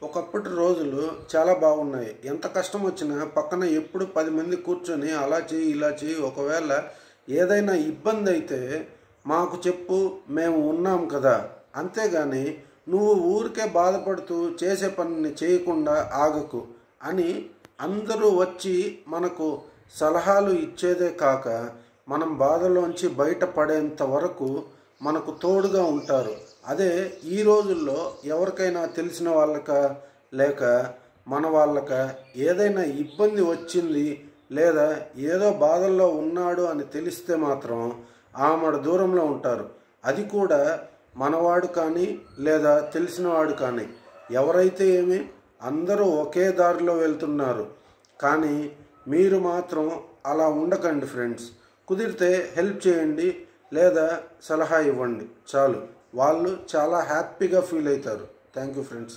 ఒకప్పటి రోజులు చాలా బాగున్నాయి. ఎంత కష్టం వచ్చినా పక్కన ఎప్పుడు 10 మంది కూర్చొని అలా చెయ్యి ఇలా చెయ్యి, ఒకవేళ ఏదైనా ఇబ్బంది అయితే మాకు చెప్పు, మేము ఉన్నాం కదా, అంతేగాని నువ్వు ఊరికే బాధపడుతూ చేసే పనిని చేయకుండా ఆగకు అని అందరూ వచ్చి మనకు సలహాలు ఇచ్చేదే కాక మనం బాధలోంచి బయటపడేంత వరకు మనకు తోడుగా ఉంటారు. అదే ఈ రోజుల్లో ఎవరికైనా తెలిసిన వాళ్ళక లేక మన వాళ్ళక ఏదైనా ఇబ్బంది వచ్చింది లేదా ఏదో బాధల్లో ఉన్నాడు అని తెలిస్తే మాత్రం ఆమెడ దూరంలో ఉంటారు. అది కూడా మనవాడు కానీ లేదా తెలిసినవాడు కానీ, ఎవరైతే ఏమి అందరూ ఒకే దారిలో వెళ్తున్నారు. కానీ మీరు మాత్రం అలా ఉండకండి ఫ్రెండ్స్. కుదిరితే హెల్ప్ చేయండి లేదా సలహా ఇవ్వండి చాలు, వాళ్ళు చాలా హ్యాపీగా ఫీల్ అవుతారు. Thank you friends.